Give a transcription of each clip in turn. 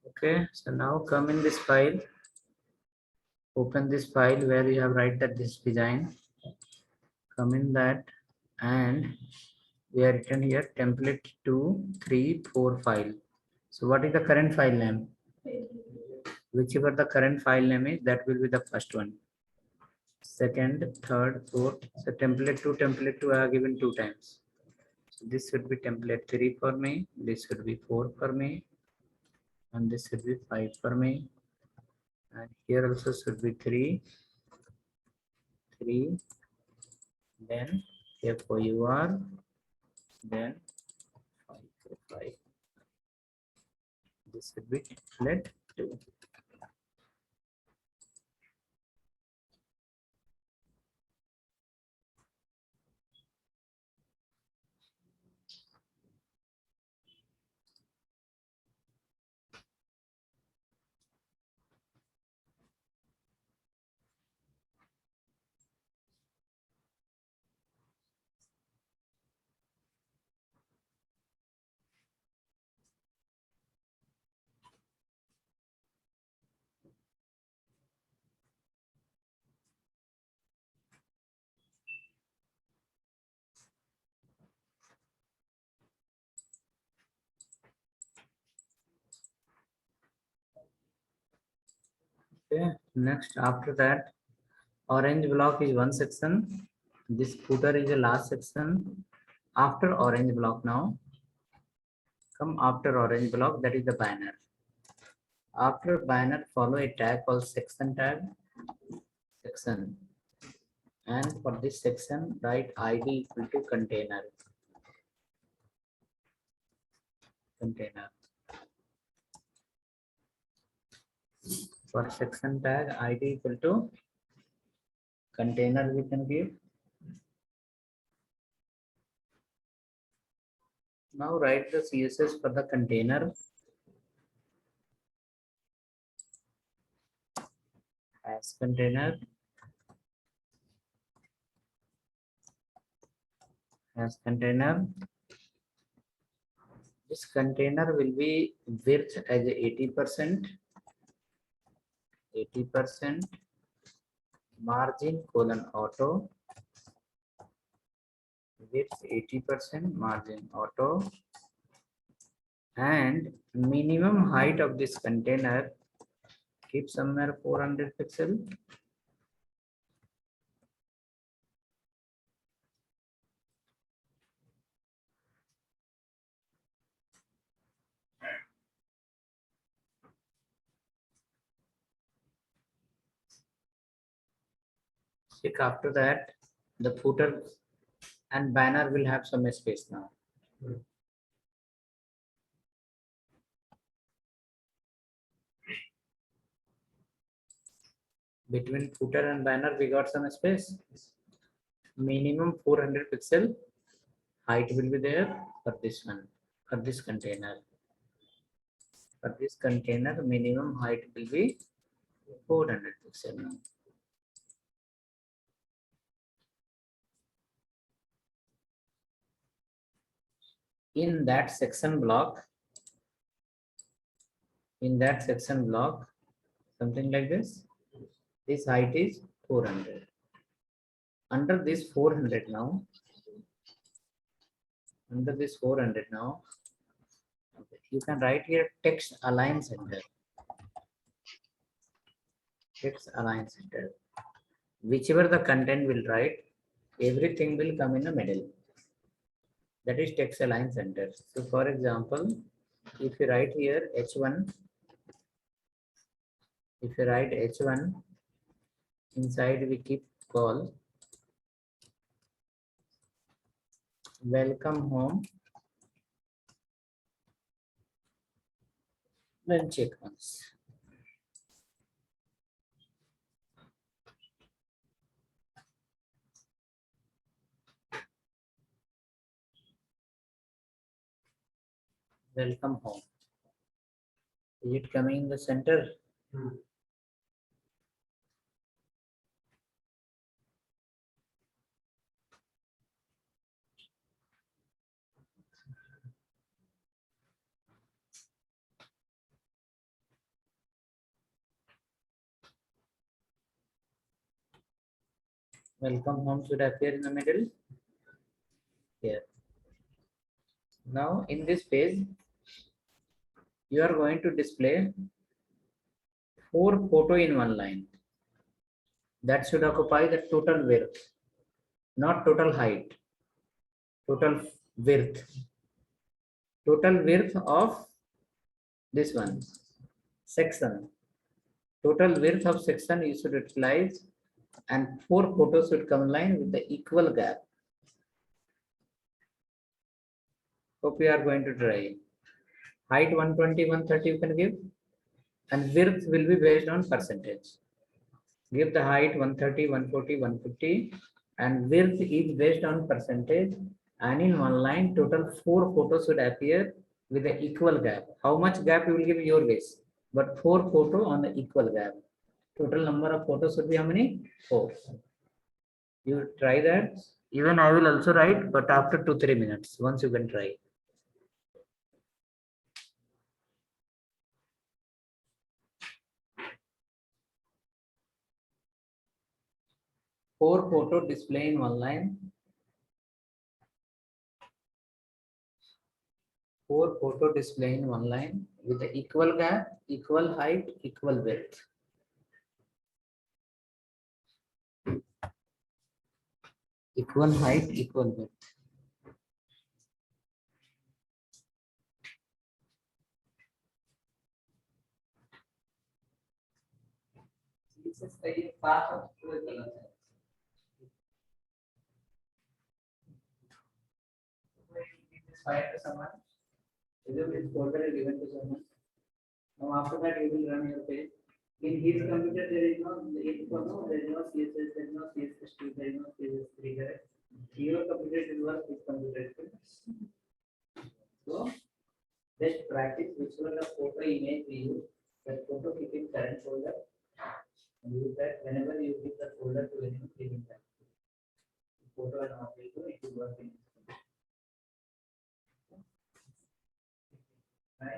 Okay, so now come in this file, open this file where you have write that this design, come in that, and we are written here template 234 file. So what is the current file name? Whichever the current file name is, that will be the first one. Second, third, fourth. So template 2 I have given 2 times. So this should be template 3 for me, this should be 4 for me, and this should be 5 for me, and here also should be 3, then here for you are, then 5, 5. This should be template 2. Okay, next after that, orange block is one section, this footer is the last section. After orange block, now come after orange block, that is the banner. After banner, follow a tag called section tag, section, and for this section write id equal to container. For section tag id equal to container, we can give. Now write the CSS for the container as container, as container. This container will be width as 80%, 80%, margin colon auto, width 80%, margin auto, and minimum height of this container keep somewhere 400 pixel. Check after that, the footer and banner will have some space now. Between footer and banner, we got some space. Minimum 400 pixel height will be there for this one, for this container. For this container, minimum height will be 400 pixel now. In that section block, something like this height is 400. Under this 400 now, you can write here text align center. Text align center. Whichever the content will write, everything will come in the middle. That is text align center. So for example, if you write here H1, if you write H1, inside we keep call welcome home, then check once. Welcome home. Is it coming in the center? Welcome home should appear in the middle here. Now in this page, you are going to display 4 photo in one line. That should occupy the total width, not total height, total width. Total width of this one section. Total width of section you should utilize, and 4 photos should come in line with the equal gap. Hope you are going to try. Height 120, 130 you can give, and width will be based on percentage. Give the height 130, 140, 150, and width is based on percentage. And in one line, total 4 photos should appear with the equal gap. How much gap you will give your wish, but 4 photo on the equal gap. Total number of photos should be how many? 4. You try that. Even I will also write, but after 2-3 minutes, once you can try. Four photo display in one line. 4 photo display in one line with the equal gap, equal height, equal width. Equal height, equal width. Fire to someone. This folder is given to someone. Now after that you will run your page. In his computer there is no there is no CSS, there is no CSS2, there is no CSS3 correct. Your computer will work with computer. So best practice whichever the photo image we use, that photo keep in current folder and use that whenever you give the folder to anyone, keep in that. Photo and object it will work in right.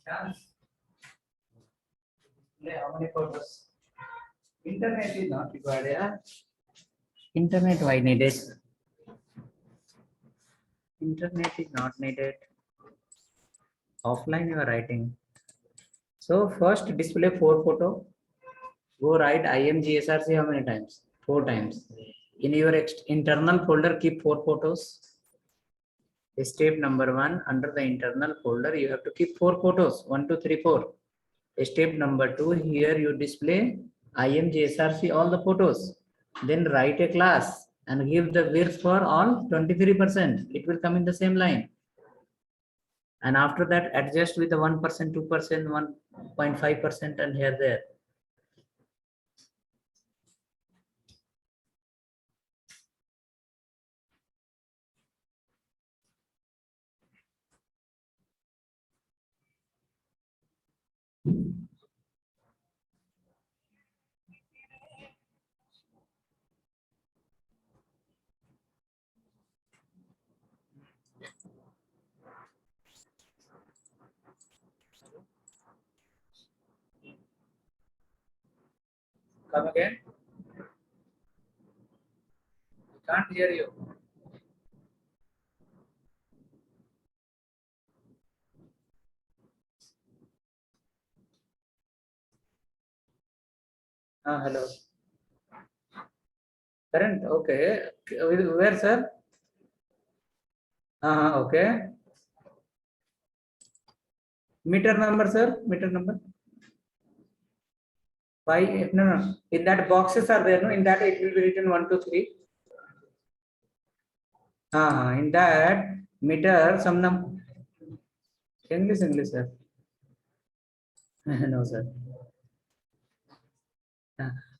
chance. How many photos? Internet is not required. Yeah? Internet why needed? Internet is not needed. Offline you are writing. So first display 4 photo. Go write IMGSRC how many times? 4 times. In your internal folder keep 4 photos. Step number 1, under the internal folder you have to keep 4 photos. 1, 2, 3, 4. Step number 2, here you display IMGSRC all the photos. Then write a class and give the width for all 23%. It will come in the same line. And after that adjust with the 1%, 2%, 1.5% and here there. Come again. Can't hear you. Hello. Current, okay. Where, sir? Okay. Meter number, sir? Meter number? Why? No, no. In that boxes are there, no? In that it will be written 1, 2, 3. In that meter, some number. English, sir. No, sir.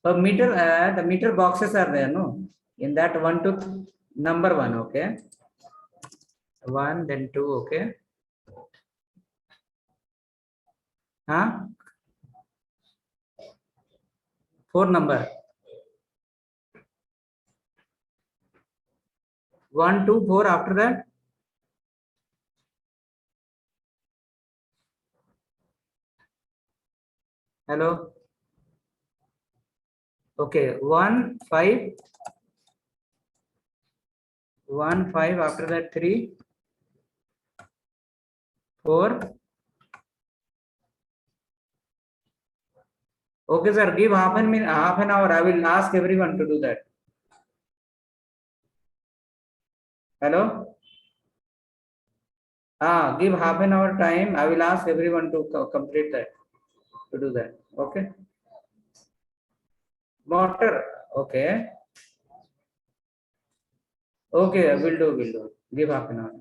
Meter, the meter boxes are there, no? In that 1 to number 1, okay? 1, then 2, okay? 4 number. 1, 2, 4 after that. Hello. Okay, 1, 5. 1, 5 after that 3, 4. Okay, sir. Give half an hour. I will ask everyone to do that. Hello. Give half an hour time. I will ask everyone to complete that. To do that. Okay. Motor. Okay. Okay. Will do. Give half an hour.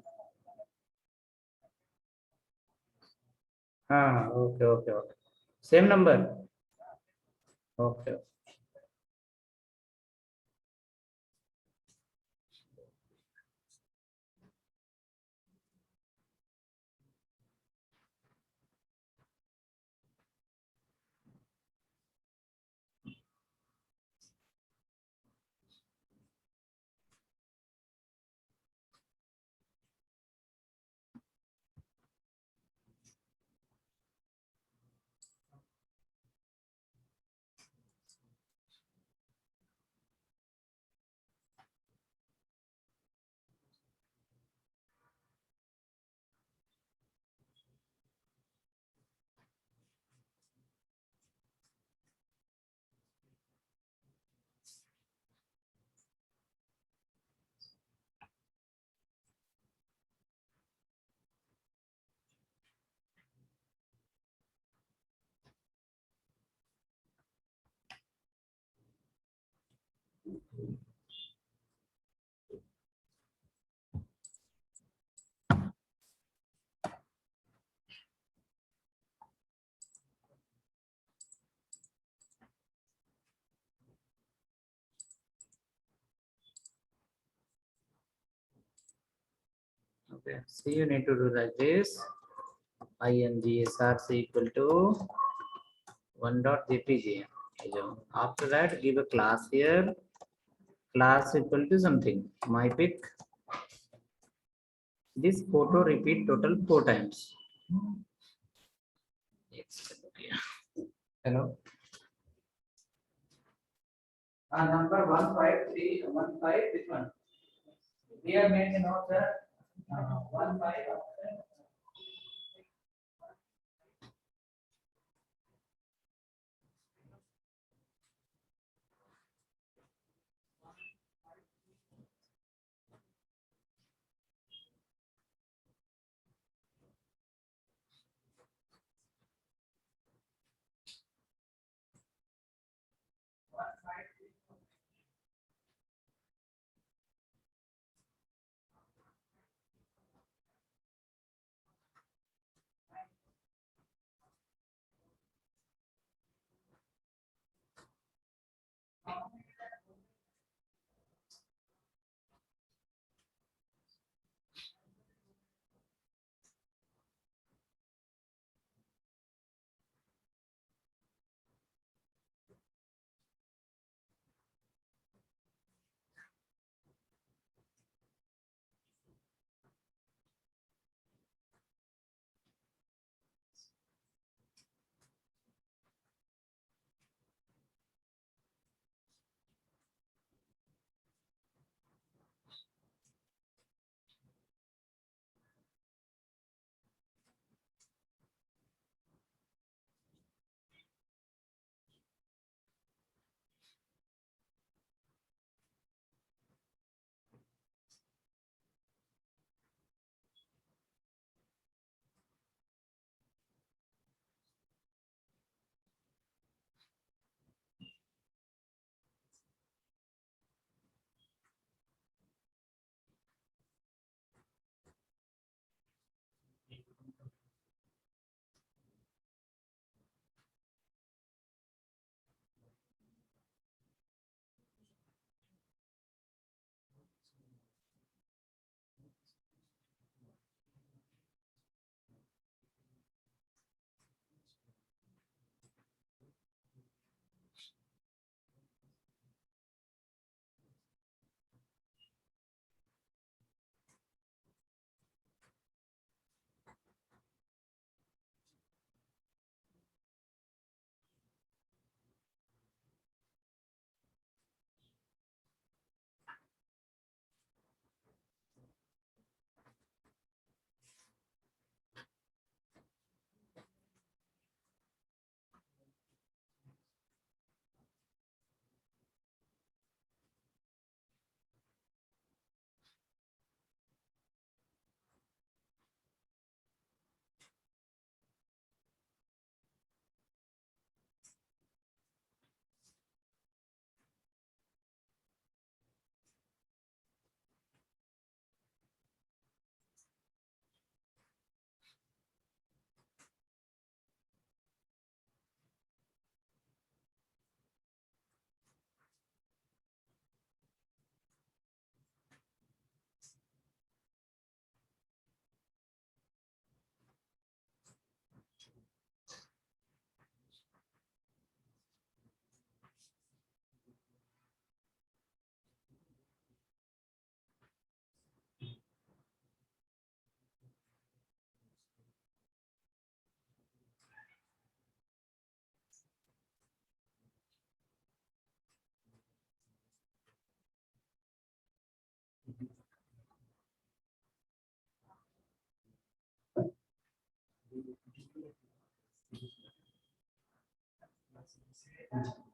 Okay. Same number. Okay. Okay. So you need to do like this. IMGSRC equal to 1.jpg. After that, give a class here. Class equal to something. My pic. This photo repeat total 4 times. Hello. Number 15315. Which one? We have made a note, sir. 15.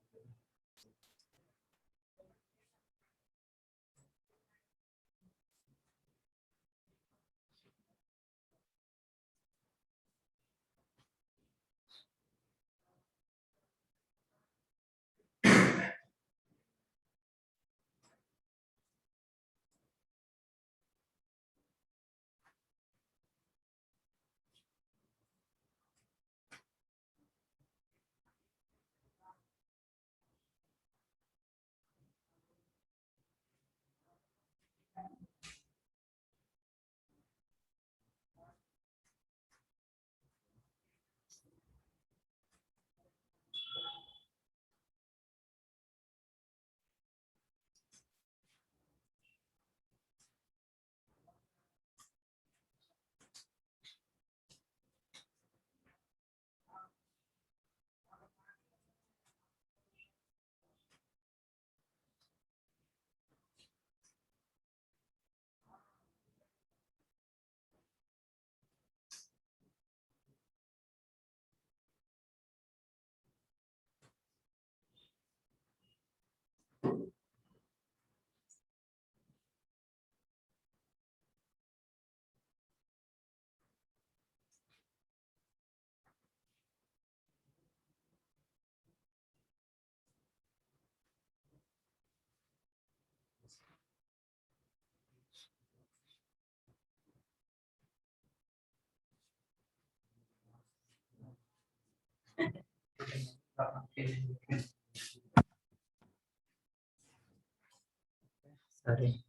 Sorry.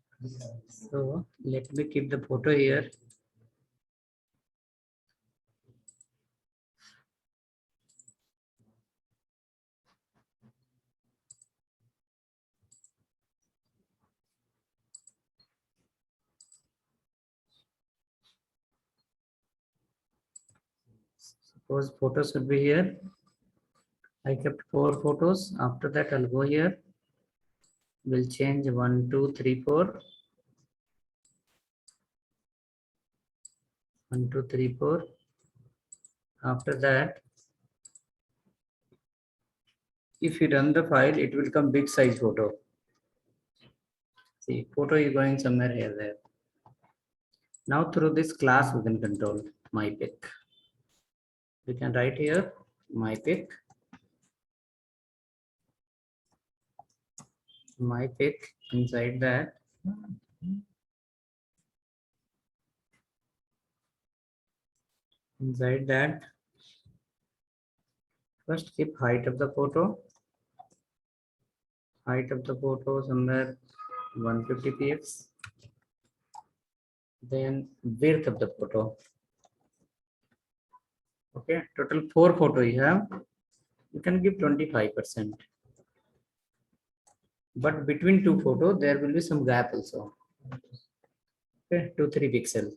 So let me keep the photo here. Suppose photos should be here. I kept 4 photos. After that, I'll go here. We'll change 1, 2, 3, 4. 1, 2, 3, 4. After that, if you run the file, it will come big size photo. See, photo is going somewhere here there. Now through this class, we can control my pic. We can write here my pic. My pic inside that. Inside that, first keep height of the photo. Height of the photo somewhere 150 px. Then width of the photo. Okay, total 4 photo you have. You can give 25%. But between 2 photos, there will be some gap also. Okay, 2-3 pixels.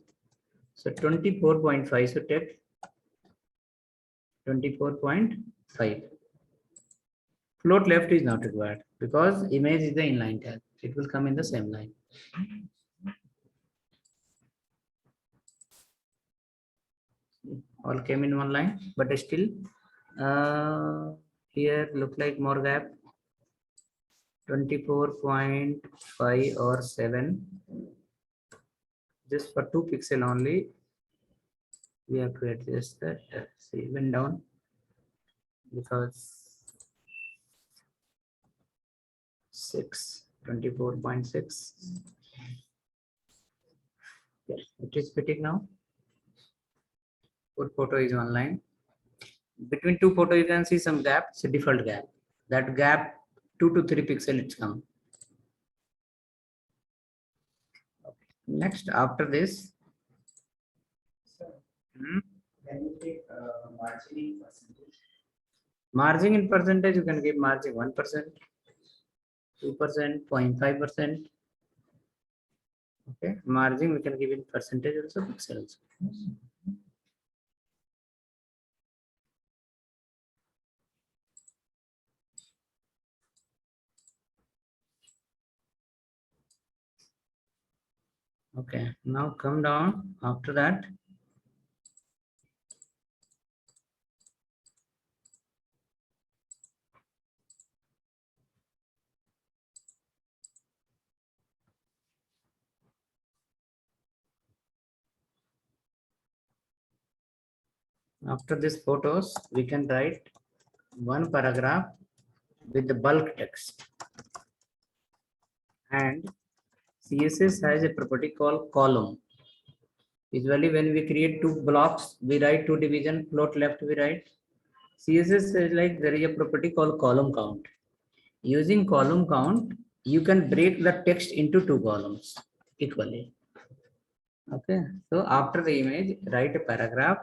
So 24.5 should take 24.5. Float left is not required because image is the inline tag. It will come in the same line. All came in one line, but still here look like more gap. 24.5 or 7. Just for 2 pixel only. We have to adjust that. See, even down because 24.6. Yeah, it is fitting now. Good photo is online. Between 2 photos, you can see some gap. It's a default gap. That gap 2 to 3 pixel it's come. Okay. Next, after this, can you take margin in percentage? Margin in percentage, you can give margin 1%, 2%, 0.5%. Okay, margin we can give in percentage also, pixel also. Okay, now come down after that. After these photos, we can write one paragraph with the bulk text. And CSS has a property called column. Usually when we create 2 blocks, we write 2 division, float left we write. CSS is like there is a property called column count. Using column count, you can break the text into 2 columns equally. Okay, so after the image, write a paragraph.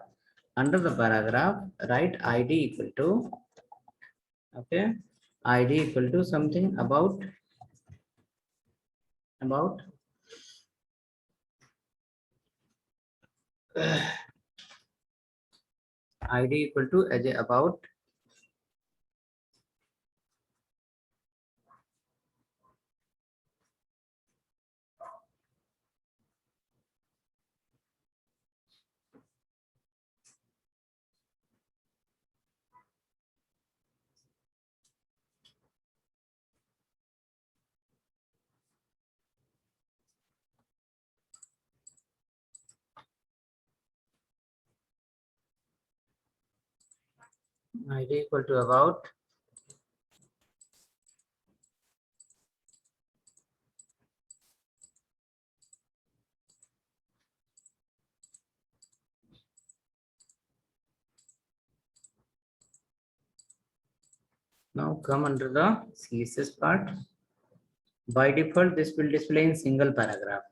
Under the paragraph, write ID equal to, okay, ID equal to something about ID equal to as a about ID equal to about Now come under the CSS part. By default, this will display in single paragraph.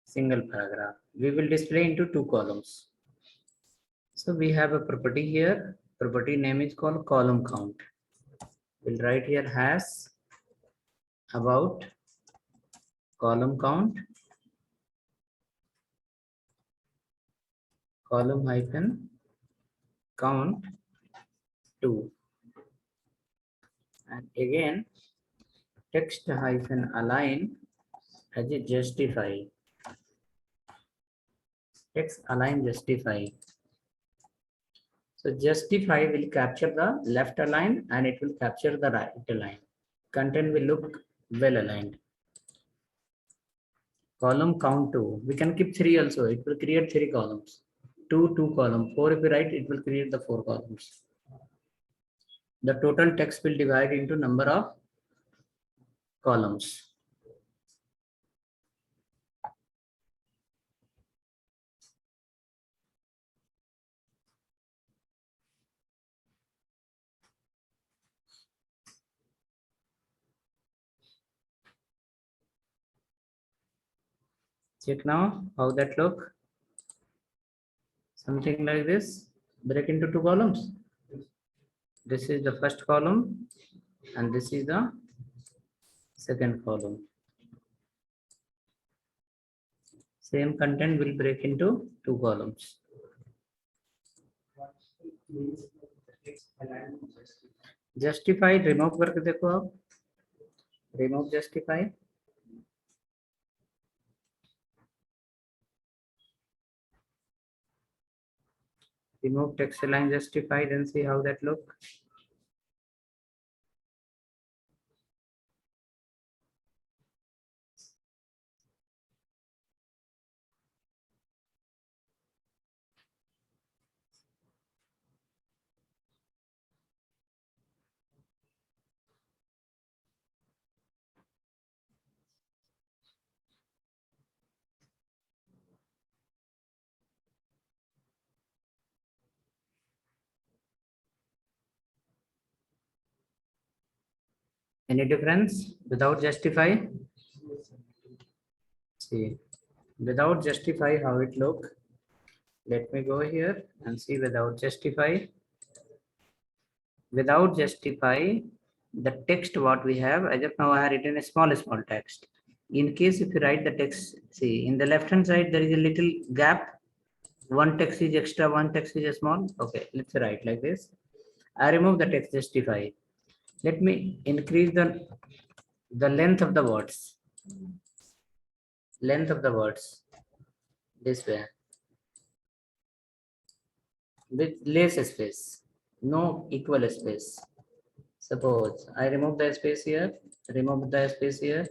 Single paragraph. We will display into 2 columns. So we have a property here. Property name is called column count. We'll write here has about column count, column hyphen count 2. And again, text hyphen align as a justify. Text align justify. So justify will capture the left align and it will capture the right align. Content will look well aligned. Column count 2. We can keep 3 also. It will create 3 columns. 2 column. 4 if we write, it will create the 4 columns. The total text will divide into number of columns. Check now how that look. Something like this. Break into 2 columns. This is the first column and this is the second column. Same content will break into 2 columns. Justify remove करके देखो आप. Remove justify. Remove text align justify, then see how that look. Any difference without justify? See, without justify how it look. Let me go here and see without justify. Without justify, the text what we have, as of now I have written a small text. In case if you write the text, see in the left hand side there is a little gap. One text is extra, one text is small. Okay, let's write like this. I remove the text justify. Let me increase the length of the words. Length of the words this way with less space, no equal space. Suppose I remove the space here, remove the space here,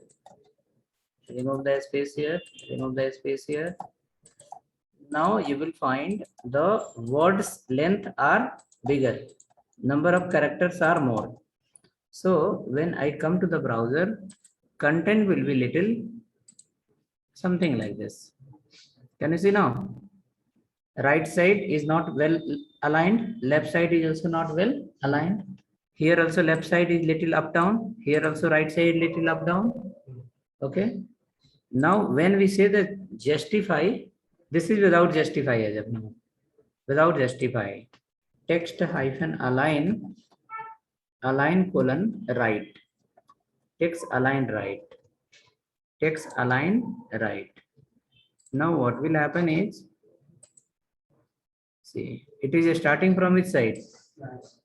remove the space here, remove the space here. Now you will find the words length are bigger, number of characters are more. So when I come to the browser, content will be little something like this. Can you see now? Right side is not well aligned, left side is also not well aligned. Here also left side is little up down, here also right side little up down. Okay. Now when we say that justify, this is without justify as of now. Without justify. Text hyphen align colon right. Text align right. Text align right. Now what will happen is, see, it is starting from which side?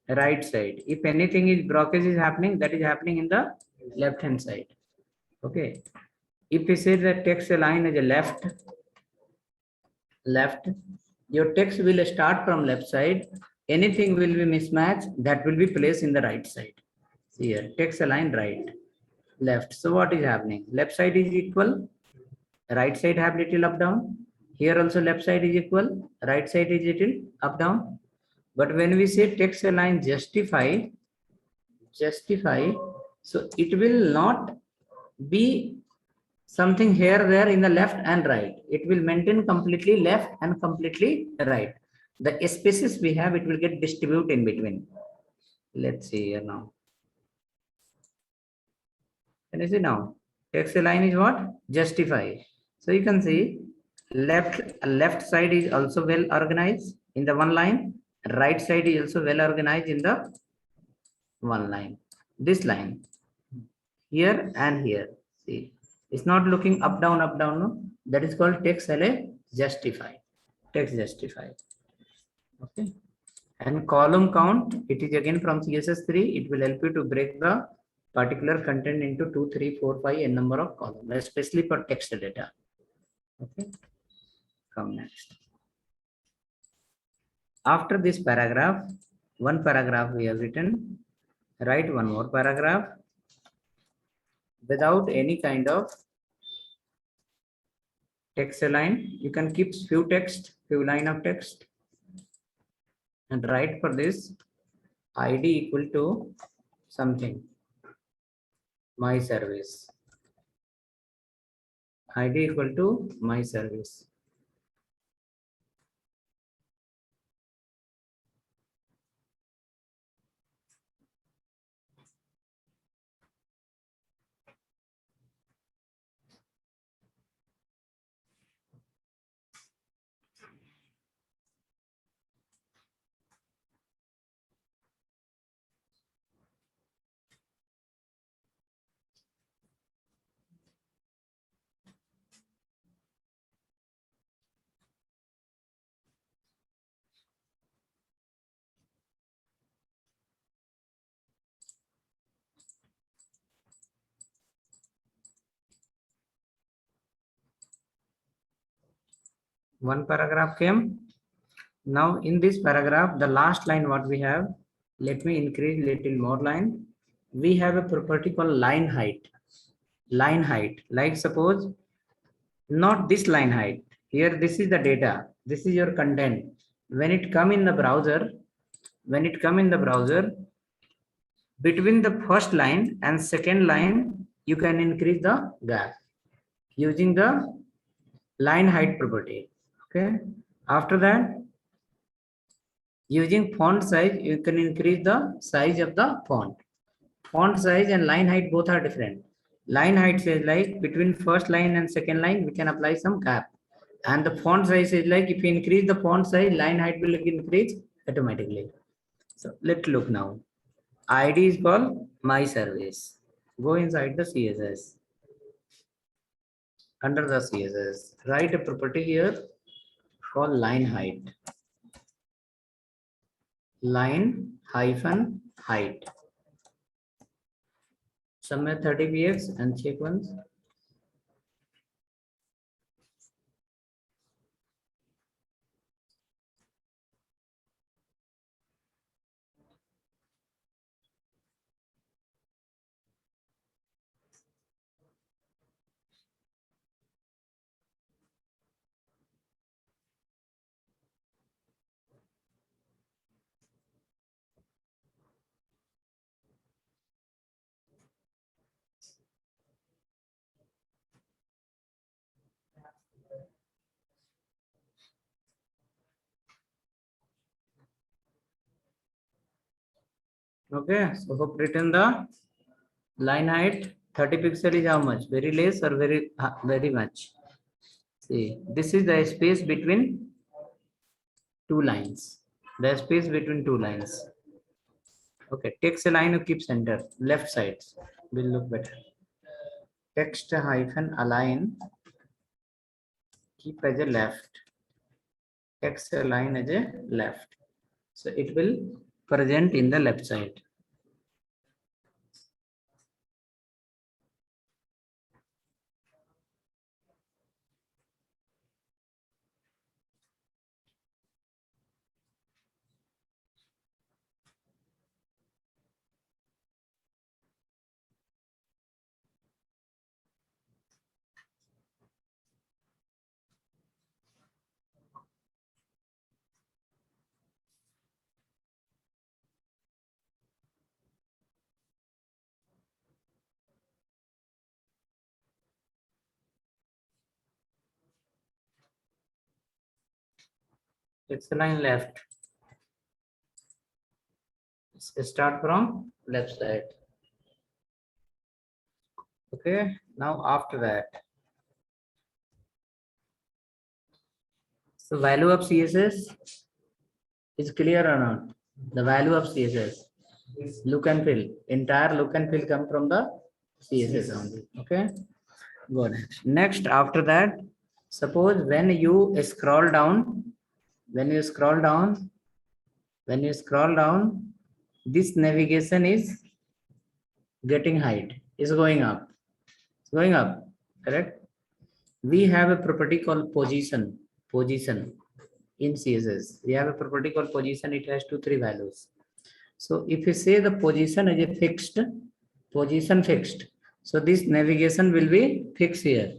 Right side. If anything is blockage is happening, that is happening in the left hand side. Okay. If we say that text align as a left, your text will start from left side. Anything will be mismatched, that will be placed in the right side. See here, text align right, left. So what is happening? Left side is equal, right side have little up down. Here also left side is equal, right side is little up down. But when we say text align justify, so it will not be something here, there in the left and right. It will maintain completely left and completely right. The spaces we have, it will get distributed in between. Let's see here now. Can you see now? Text align is what? Justify. So you can see left side is also well organized in the one line. Right side is also well organized in the one line. This line here and here. See, it's not looking up down up down. No, that is called text justify. Text justify. Okay. And column count, it is again from CSS3. It will help you to break the particular content into 2, 3, 4, 5 n number of columns, especially for text data. Okay. Come next. After this paragraph, one paragraph we have written. Write one more paragraph without any kind of text align. You can keep few line of text, and write for this ID equal to something, my service. ID equal to my service. One paragraph came. Now in this paragraph, the last line what we have, let me increase little more line. We have a property called line height. Line height, like suppose not this line height. Here this is the data. This is your content. When it come in the browser, between the first line and second line, you can increase the gap using the line height property. Okay. After that, using font size, you can increase the size of the font. Font size and line height both are different. Line height says like between first line and second line, we can apply some gap. And the font size is like if you increase the font size, line height will increase automatically. So let's look now. ID is called my service. Go inside the CSS. Under the CSS, write a property here called line height. Line hyphen height. Somewhere 30 px and check once. Okay, so hope written the line height 30 pixel is how much? Very less or very much? See, this is the space between two lines. The space between two lines. Okay, text align you keep center. Left sides will look better. Text hyphen align keep as a left. Text align as a left. So it will present in the left side. Text align left. Start from left side. Okay, now after that, so value of CSS is clear or not? The value of CSS, look and feel, entire look and feel come from the CSS only. Okay, go next. Next, after that, suppose when you scroll down, when you scroll down, when you scroll down, this navigation is getting height, is going up. It's going up, correct? We have a property called position. Position in CSS. We have a property called position. It has 2, 3 values. So if you say the position is a fixed, position fixed. So this navigation will be fixed here.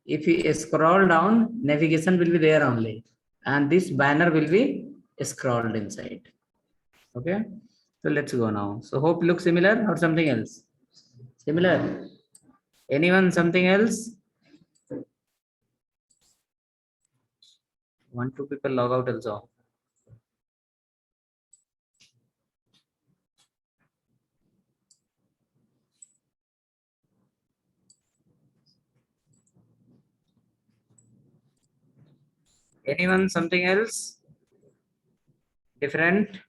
If you scroll down, navigation will be there only. And this banner will be scrolled inside. Okay. So let's go now. So hope looks similar or something else? Similar. Anyone something else? 1, 2 people log out also. Anyone something else? Different?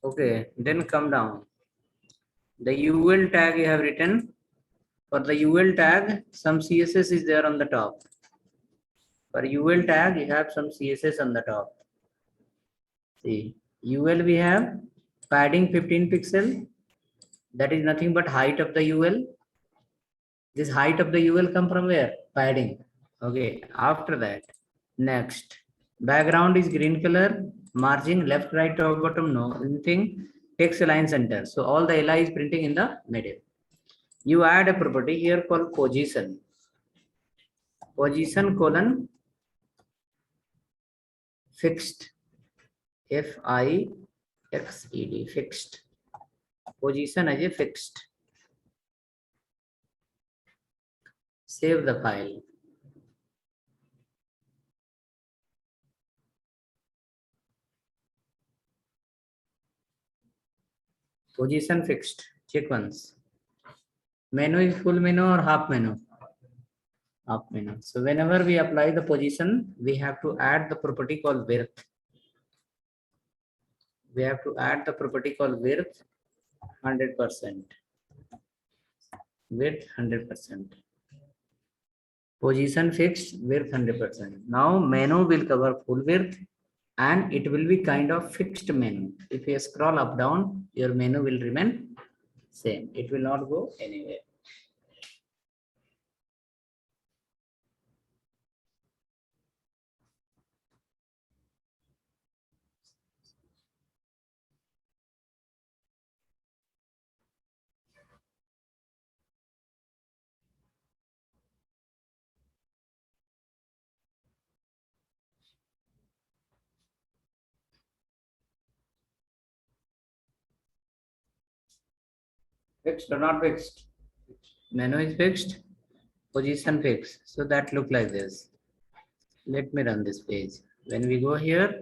Okay, then come down. The UL tag you have written. For the UL tag, some CSS is there on the top. For UL tag, you have some CSS on the top. See, UL we have padding 15 pixel. That is nothing but height of the UL. This height of the UL come from where? Padding. Okay, after that, next. Background is green color. Margin left, right, top, bottom, no. Anything. Text align center. So all the LI is printing in the middle. You add a property here called position. Position colon fixed. FIXED, fixed. Position as a fixed. Save the file. Position fixed. Check once. Menu is full menu or half menu? Half menu. So whenever we apply the position, we have to add the property called width. We have to add the property called width 100%. Width 100%. Position fixed, width 100%. Now menu will cover full width and it will be kind of fixed menu. If you scroll up down, your menu will remain same. It will not go anywhere. Fixed or not fixed? Menu is fixed, position fixed. So that look like this. Let me run this page. When we go here,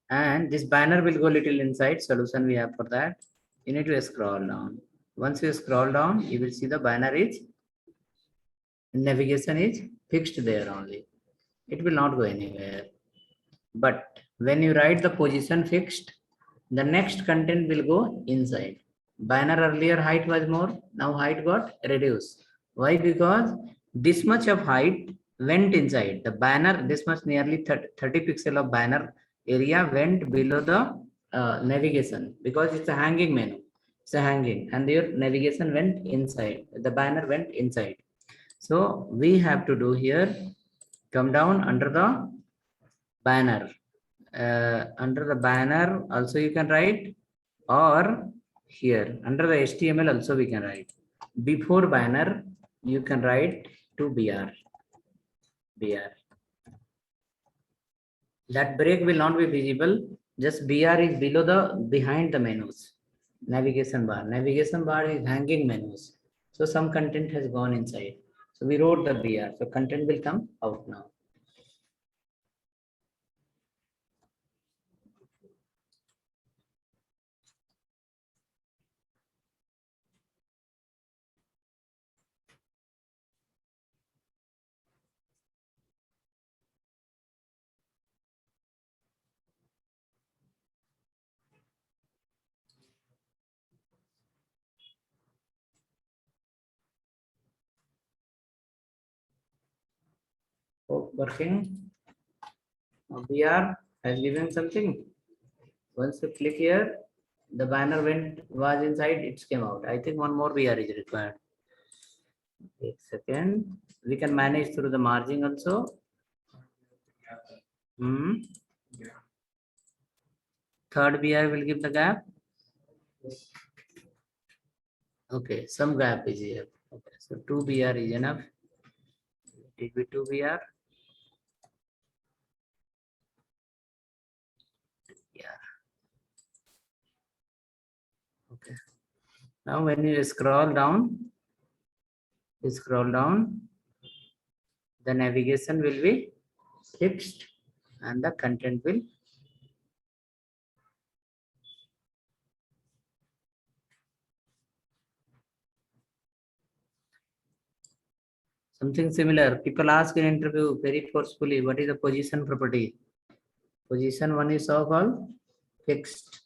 and this banner will go little inside, solution we have for that. You need to scroll down. Once you scroll down, you will see the banner is, navigation is fixed there only. It will not go anywhere. But when you write the position fixed, the next content will go inside. Banner earlier height was more, now height got reduced. Why? Because this much of height went inside. The banner, this much nearly 30 pixel of banner area went below the navigation because it's a hanging menu. It's a hanging and your navigation went inside. The banner went inside. So we have to do here, come down under the banner. Under the banner also you can write, or here under the HTML also we can write. Before banner you can write to BR. That break will not be visible. Just BR is below the, behind the menus. Navigation bar is hanging menus. So some content has gone inside. So we wrote the BR. So content will come out now. Oh, working. Now BR has given something. Once you click here, the banner was inside, it came out. I think one more BR is required. Take second. We can manage through the margin also. Third BR will give the gap. Okay, some gap is here. Okay, so 2 BR is enough. It will be 2 BR. Yeah. Okay. Now when you scroll down, the navigation will be fixed and the content will something similar. People ask in interview very forcefully, what is the position property? Position one is so called fixed.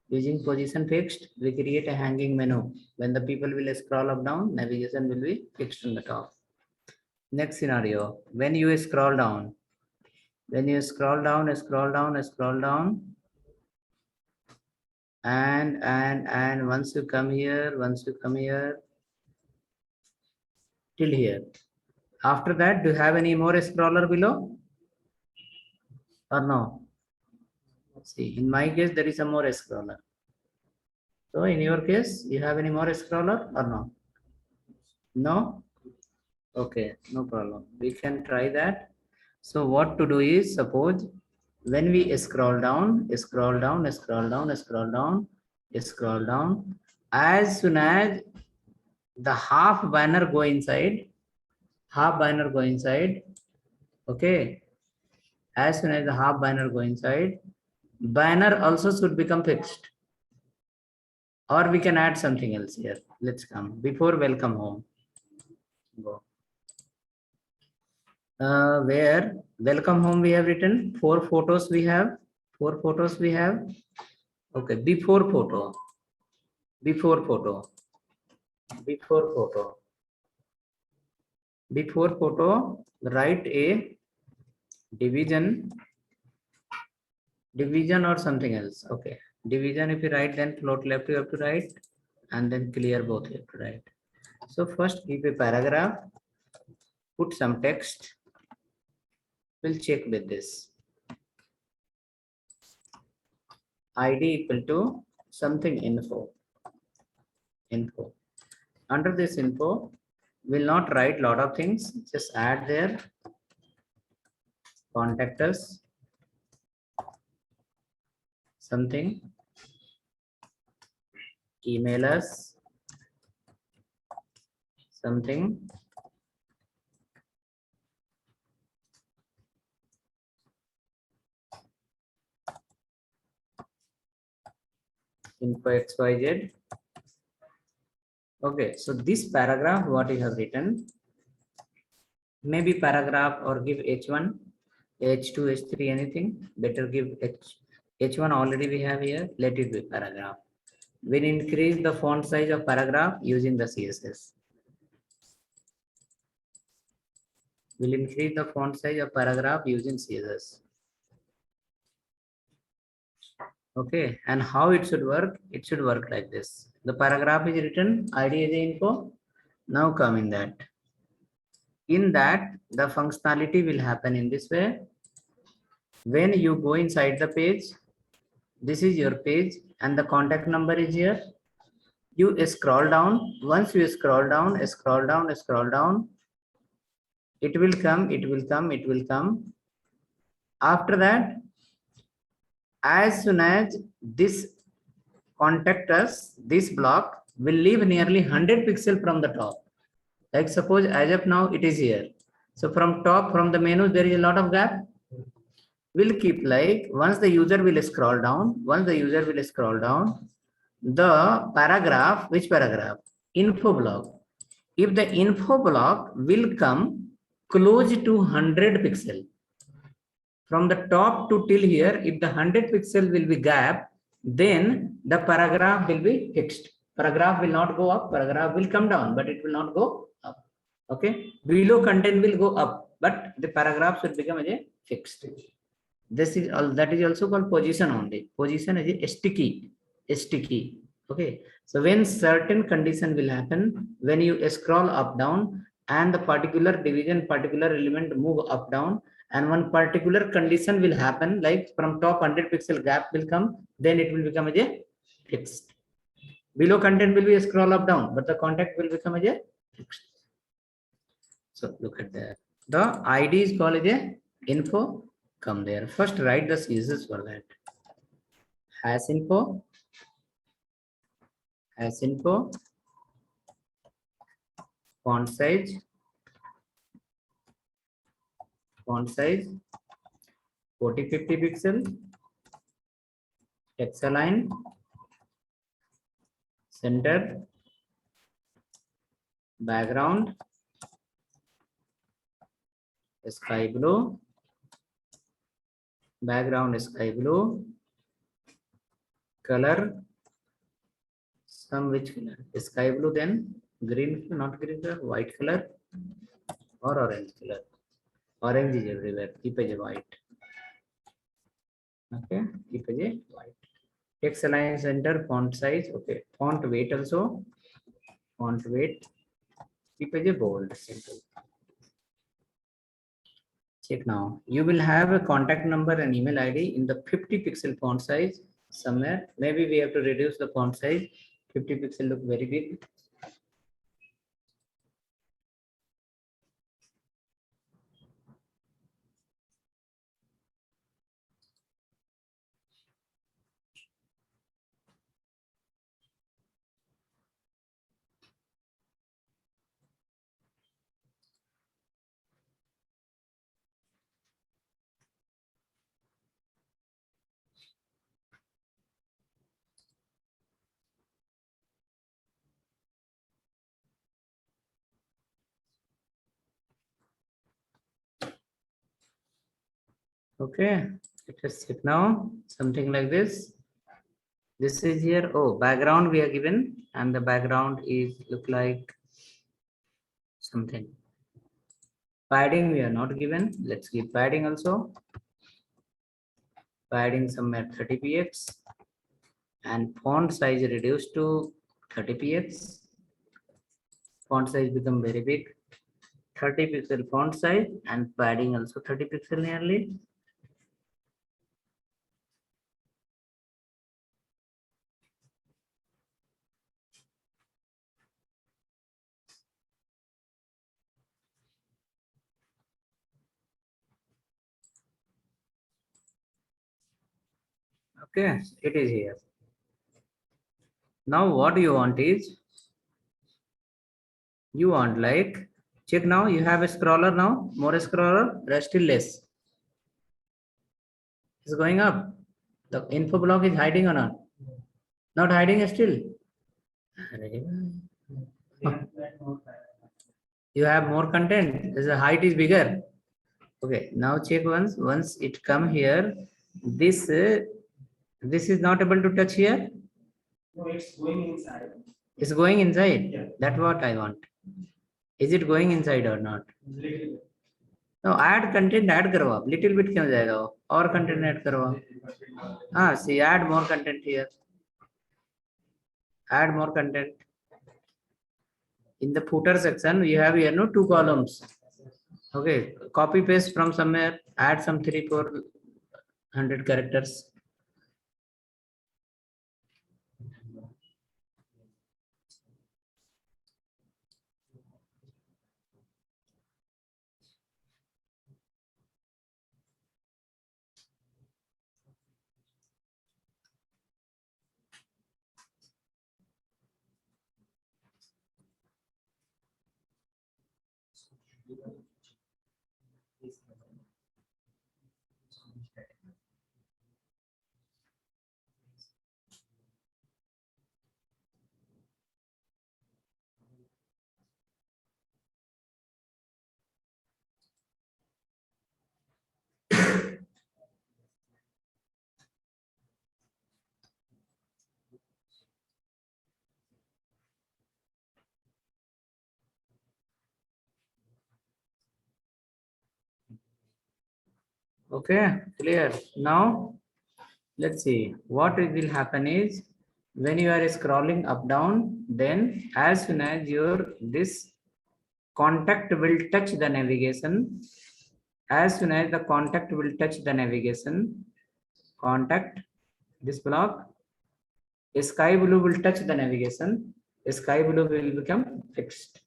Using position fixed, we create a hanging menu. When the people will scroll up down, navigation will be fixed on the top. Next scenario, when you scroll down, and once you come here till here. After that, do you have any more scroller below or no? See, in my case, there is a more scroller. So in your case, you have any more scroller or no? No? Okay, no problem. We can try that. So what to do is, suppose when we scroll down, as soon as the half banner go inside, okay, as soon as the half banner go inside, banner also should become fixed. Or we can add something else here. Let's come before welcome home. Go. Where welcome home we have written 4 photos we have. Okay, before photo, write a division or something else. Okay, division if you write, then float left you have to write, and then clear both you have to write. So first give a paragraph, put some text. We'll check with this. ID equal to something info. Under this info, we'll not write lot of things. Just add there contact us, something, email us, something, info XYZ. Okay, so this paragraph, what you have written, maybe paragraph or give H1, H2, H3, anything. Better give H1 already we have here. Let it be paragraph. We'll increase the font size of paragraph using the CSS. We'll increase the font size of paragraph using CSS. Okay, and how it should work? It should work like this. The paragraph is written, ID is the info. Now come in that. In that, the functionality will happen in this way. When you go inside the page, this is your page and the contact number is here. You scroll down. Once you scroll down, it will come. After that, as soon as this contact us, this block, will leave nearly 100 pixel from the top. Like suppose as of now it is here. So from top, from the menu, there is a lot of gap. We'll keep like once the user will scroll down, the paragraph, which paragraph? Info block. If the info block will come close to 100 pixel, from the top to till here, if the 100 pixel will be gap, then the paragraph will be fixed. Paragraph will not go up, paragraph will come down, but it will not go up. Okay, below content will go up, but the paragraph should become as a fixed. This is all, that is also called position only. Position is a sticky. Okay, so when certain condition will happen, when you scroll up down and the particular division, particular element move up down, and one particular condition will happen, like from top 100 pixel gap will come, then it will become as a fixed. Below content will be a scroll up down, but the contact will become as a fixed. So look at that. The ID is called as a info. Come there. First write the CSS for that. Hash info, font size 40-50 pixel, text align, center, background sky blue, color, some which color? Sky blue, then green, not green color, white color or orange color. Orange is everywhere. Keep as a white. Okay, keep as a white. Text align, center, font size. Okay, font weight also. Font weight. Keep as a bold. Simple. Check now. You will have a contact number and email ID in the 50 pixel font size somewhere. Maybe we have to reduce the font size. 50 pixel look very big. Okay, let us check now. Something like this. This is here. Oh, background we are given, and the background is look like something. Padding we are not given. Let's give padding also. Padding somewhere 30 px, and font size reduced to 30 px. Font size become very big. 30 pixel font size and padding also 30 pixel nearly. Okay, it is here. Now what you want is, you want like, check now, you have a scroller now, more scroller, rest still less. It's going up. The info block is hiding or not? Not hiding still. You have more content. The height is bigger. Okay, now check once. Once it come here, this is not able to touch here. No, it's going inside. It's going inside. Yeah. That's what I want. Is it going inside or not? Little. No, add content, add करो आप. Little bit क्यों जाएगा वो? और content add करो आप. हाँ, see, add more content here. Add more content. In the footer section, we have here no 2 columns. Okay, copy paste from somewhere. Add some 300-400 characters. Okay, clear. Now let's see what it will happen is when you are scrolling up down, then as soon as your this contact will touch the navigation, as soon as the contact will touch the navigation, contact this block, sky blue will touch the navigation, sky blue will become fixed.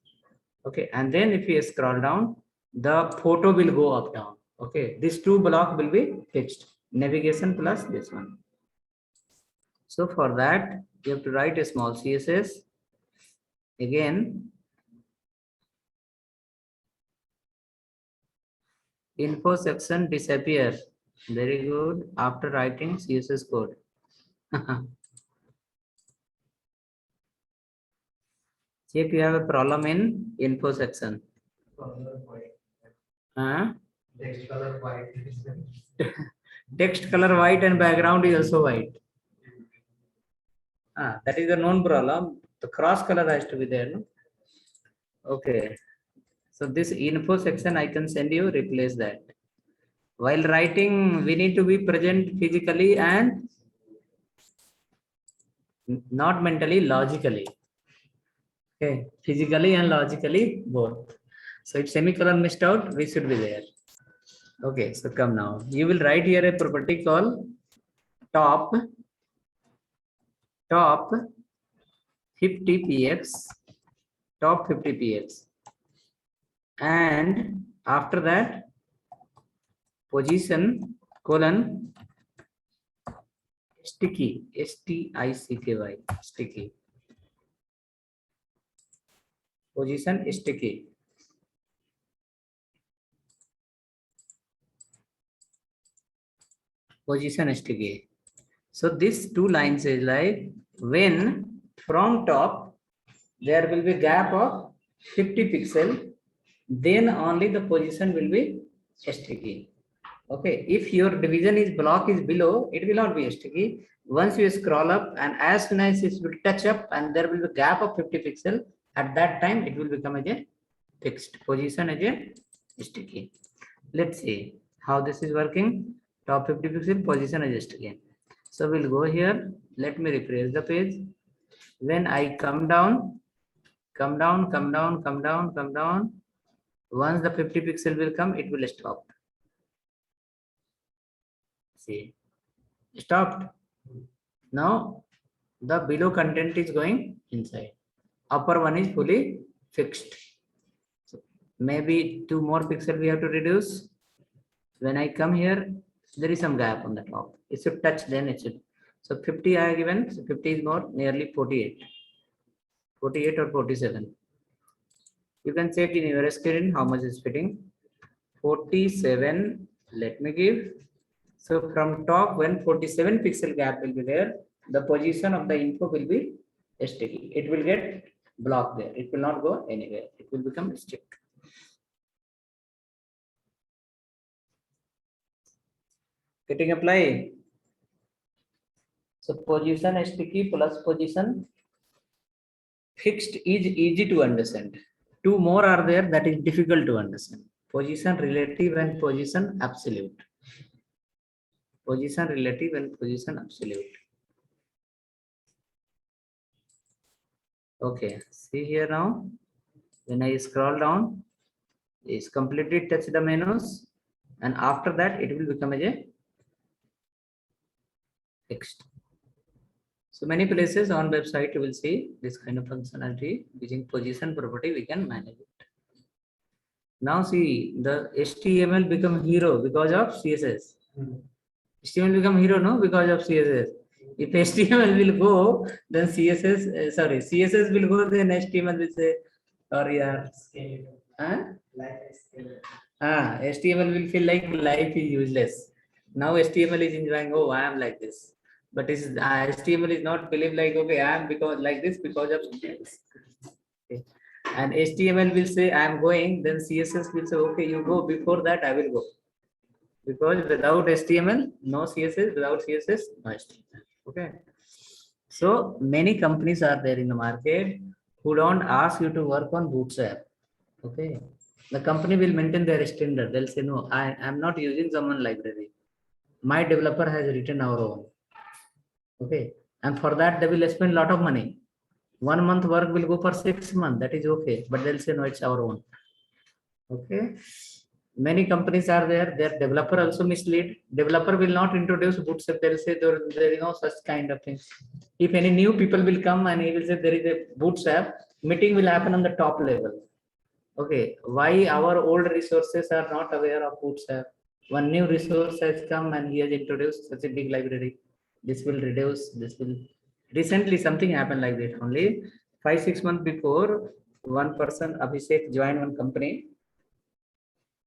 Okay, and then if you scroll down, the photo will go up down. Okay, these two block will be fixed, navigation plus this one. So for that, you have to write a small CSS. Again, info section disappear. Very good. After writing CSS code. Check you have a problem in info section. Huh? Text color white. Text color white and background is also white. That is the known problem. The cross color has to be there. No? Okay. So this info section I can send you, replace that. While writing, we need to be present physically and not mentally, logically. Okay, physically and logically both. So if semicolon missed out, we should be there. Okay, so come now. You will write here a property called top 50px, top 50px, and after that position colon sticky, sticky, sticky, position sticky. Position sticky. So these two lines is like when from top there will be gap of 50 pixel, then only the position will be sticky. Okay, if your division is block is below, it will not be sticky. Once you scroll up and as soon as it will touch up and there will be gap of 50 pixel, at that time it will become as a fixed position as a sticky. Let's see how this is working. Top 50 pixel position as sticky. So we'll go here. Let me refresh the page. When I come down, come down, come down, come down, come down. Once the 50 pixel will come, it will stop. See, stopped. Now the below content is going inside. Upper one is fully fixed. So maybe 2 more pixel we have to reduce. When I come here, there is some gap on the top. It should touch, then it should. So 50 I have given, so 50 is more, nearly 48. 48 or 47. You can check in your screen how much is fitting. 47, let me give. So from top, when 47 pixel gap will be there, the position of the info will be sticky. It will get blocked there. It will not go anywhere. It will become stick. Getting apply. So position sticky plus position fixed is easy to understand. 2 more are there that is difficult to understand. Position relative and position absolute. Position relative and position absolute. Okay, see here now. When I scroll down, it's completely touch the menus, and after that it will become as a text. So many places on website you will see this kind of functionality. Using position property we can manage it. Now see the HTML become hero because of CSS. HTML become hero no because of CSS. If HTML will go, then CSS will go, then HTML will say, sorry, yeah. Huh? Like HTML. HTML will feel like life is useless. Now HTML is enjoying, oh, I am like this. But HTML is not believe like, okay, I am because like this because of this. Okay. And HTML will say, I am going, then CSS will say, okay, you go. Before that, I will go. Because without HTML, no CSS. Without CSS, no HTML. Okay. So many companies are there in the market who don't ask you to work on Bootstrap. Okay. The company will maintain their standard. They'll say, no, I am not using someone library. My developer has written our own. Okay. And for that, they will spend a lot of money. 1 month work will go for 6 months. That is okay. But they'll say, no, it's our own. Okay. Many companies are there. Their developer also mislead. Developer will not introduce Bootstrap. They'll say there is no such kind of thing. If any new people will come and he will say there is a Bootstrap, meeting will happen on the top level. Okay, why our old resources are not aware of Bootstrap? One new resource has come and he has introduced such a big library. This will reduce, this will. Recently, something happened like that only. 5-6 months before, one person, Abhishek, joined one company,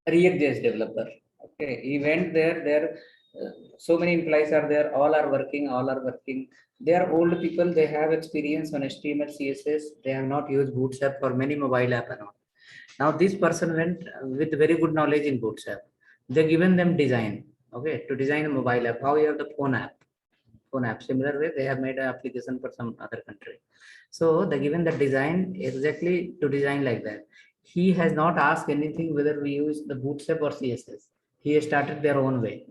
React.js developer. Okay, he went there, so many employees are there, all are working. They are old people, they have experience on HTML, CSS, they have not used Bootstrap for many mobile app and all. Now this person went with very good knowledge in Bootstrap. They given them design, okay, to design a mobile app. How you have the phone app. Similar way, they have made an application for some other country. So they given the design exactly to design like that. He has not asked anything whether we use the Bootstrap or CSS. He has started their own way.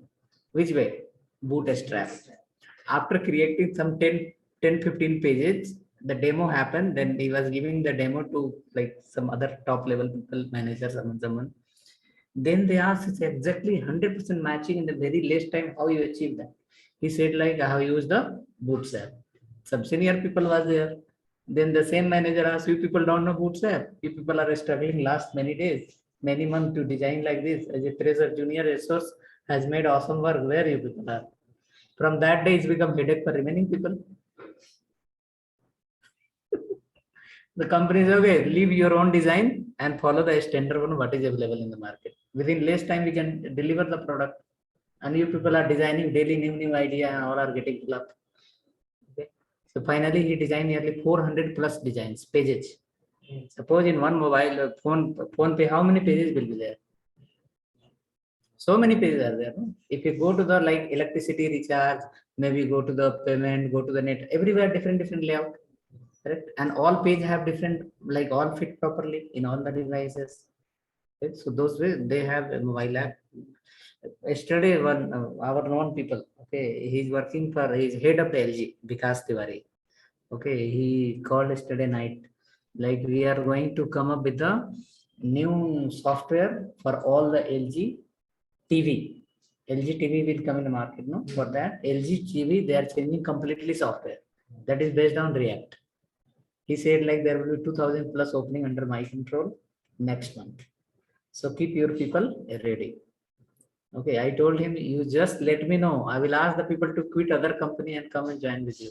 Which way? Bootstrap. After creating some 10-15 pages, the demo happened. Then he was giving the demo to like some other top level people, managers, someone. Then they asked, it's exactly 100% matching in the very least time. How you achieve that? He said like, I have used the Bootstrap. Some senior people was there. Then the same manager asked, you people don't know Bootstrap. You people are struggling last many days, many months to design like this. As a treasure junior resource has made awesome work. Where you people are? From that day, it's become headache for remaining people. The company is okay, leave your own design and follow the standard one, what is available in the market. Within less time, we can deliver the product. And you people are designing daily new idea and all are getting filled up. Okay. So finally, he designed nearly 400 plus designs, pages. Suppose in one mobile phone pay, how many pages will be there? So many pages are there. No? If you go to the like electricity recharge, maybe go to the payment, go to the net, everywhere different layout. Correct. And all page have different, like all fit properly in all the devices. Right? So those way they have a mobile app. Yesterday, one our known people, okay, he's working for, he's head of the LG, Vikas Tiwari. Okay, he called yesterday night, like we are going to come up with a new software for all the LG TV. LG TV will come in the market, no? For that, LG TV, they are changing completely software. That is based on React. He said like there will be 2000 plus opening under my control next month. So keep your people ready. Okay, I told him, you just let me know. I will ask the people to quit other company and come and join with you.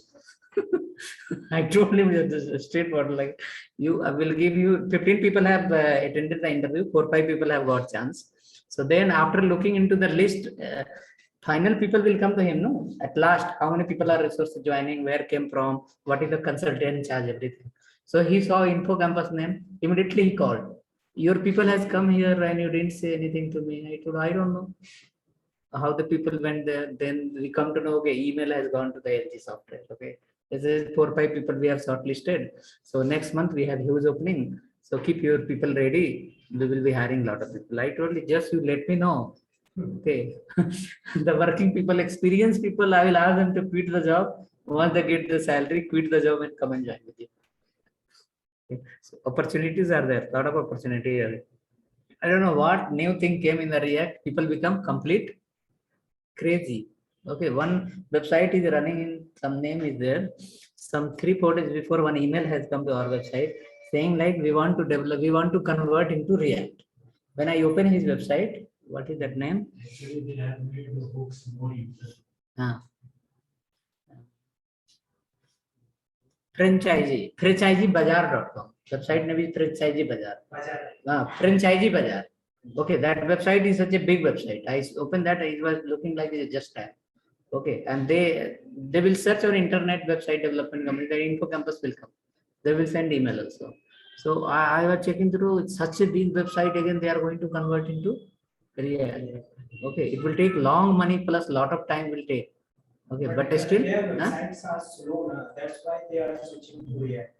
I told him just straightforward, like you, I will give you 15 people have attended the interview, 4-5 people have got chance. So then after looking into the list, final people will come to him, no? At last, how many people are resources joining, where came from, what is the consultant charge, everything. So he saw Info Campus name, immediately he called. Your people has come here and you didn't say anything to me. I told, I don't know how the people went there. Then we come to know, okay, email has gone to the LG software. Okay, this is 4-5 people we have shortlisted. So next month we have huge opening. So keep your people ready. We will be hiring a lot of people. I told you, just you let me know. Okay, the working people, experienced people, I will ask them to quit the job. Once they get the salary, quit the job and come and join with you. Okay. So opportunities are there, lot of opportunity. I don't know what new thing came in the React. People become complete crazy. Okay, one website is running in some name is there. Some 3-4 days before, one email has come to our website saying like we want to develop, we want to convert into React. When I open his website, what is that name? Actually, they have made the books more user. Franchisee, franchiseebazaar.com. Website name is Franchisee Bazaar. Bazaar. Franchisee Bazaar. Okay, that website is such a big website. I opened that, it was looking like it's just time. Okay, and they will search our internet website development company, the info campus will come. They will send email also. So I was checking through, it's such a big website, again they are going to convert into React. Okay, it will take long money plus lot of time will take. Okay, but still, Their huh? websites are slow now. That's why they are switching to React.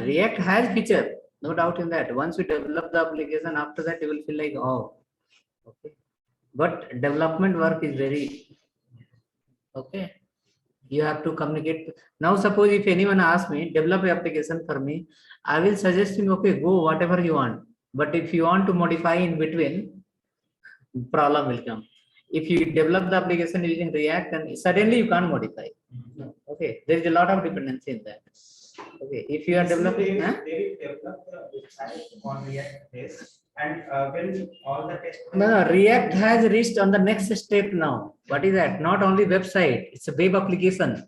React has feature, no doubt in that. Once you develop the application, after that you will feel like, oh, okay. But development work is very, okay. You have to communicate. Now, suppose if anyone asks me, develop an application for me, I will suggest him, okay, go whatever you want. But if you want to modify in between, problem will come. If you develop the application using React, then suddenly you can't modify. Okay, there is a lot of dependency in that. Okay, if you are developing, They will develop the website on React base, and when all the test. no, React has reached on the next step now. What is that? Not only website, it's a web application.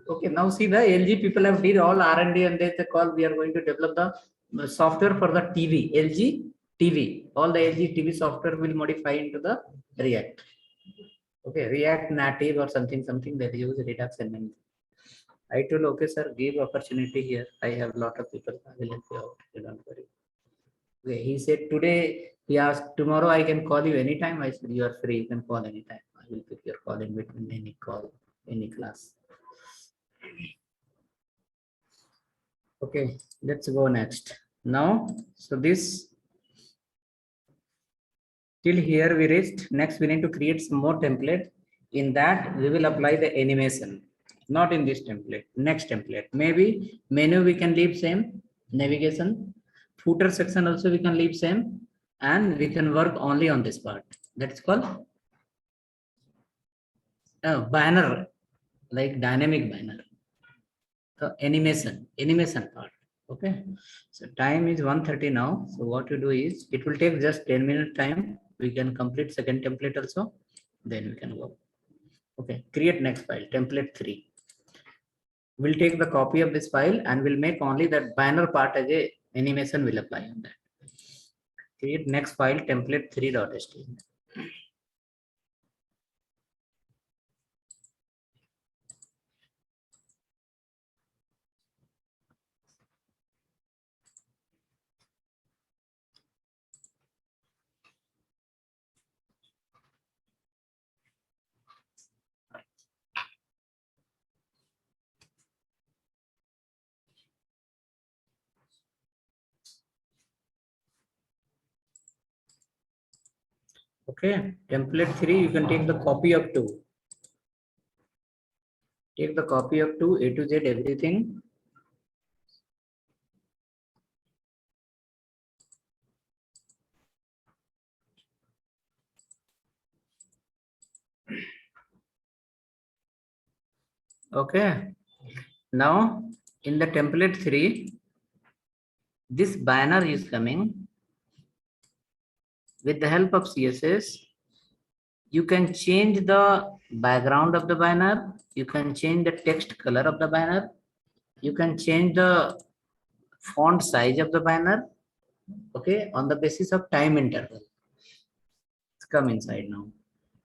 Okay, now see the LG people have did all R&D and they call we are going to develop the software for the TV, LG TV. All the LG TV software will modify into the React. Okay, React Native or something that use Redux and many. I told, okay, sir, give opportunity here. I have a lot of people. I will help you out. You don't worry. Okay, he said today, he asked, tomorrow I can call you anytime. I said, you are free, you can call anytime. I will pick your call in between any call, any class. Okay, let's go next. Now, so this, till here we reached. Next, we need to create some more template. In that, we will apply the animation. Not in this template, next template. Maybe menu we can leave same, navigation. Footer section also we can leave same. And we can work only on this part. That's called banner, like dynamic banner. So animation part. Okay, so time is 1:30 now. So what you do is, it will take just 10 minutes time. We can complete second template also, then we can go. Okay, create next file, template 3. We'll take the copy of this file and we'll make only that banner part as a animation will apply on that. Create next file, template 3.html. Okay, template 3, you can take the copy of 2. Take the copy of 2, A to Z, everything. Okay, now in the template 3, this banner is coming. With the help of CSS, you can change the background of the banner. You can change the text color of the banner. You can change the font size of the banner. Okay, on the basis of time interval. Let's come inside now.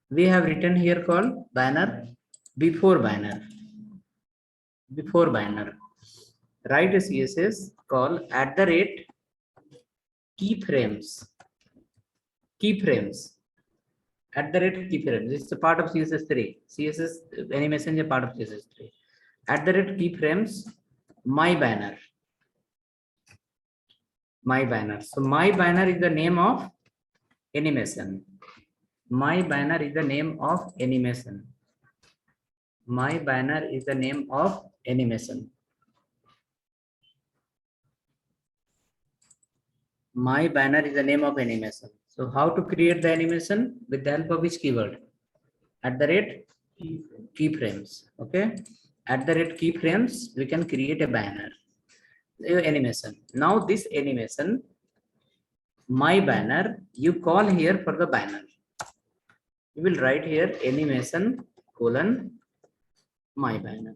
We have written here called banner, before banner. Before banner. Write a CSS call @ keyframes. Keyframes. @keyframes. It's a part of CSS 3. CSS animation is a part of CSS 3. @keyframes, my banner. My banner. So my banner is the name of animation. My banner is the name of animation. My banner is the name of animation. My banner is the name of animation. So how to create the animation? With the help of which keyword? @keyframes. Okay. @keyframes, we can create a banner. Animation. Now this animation, my banner, you call here for the banner. You will write here animation : my banner.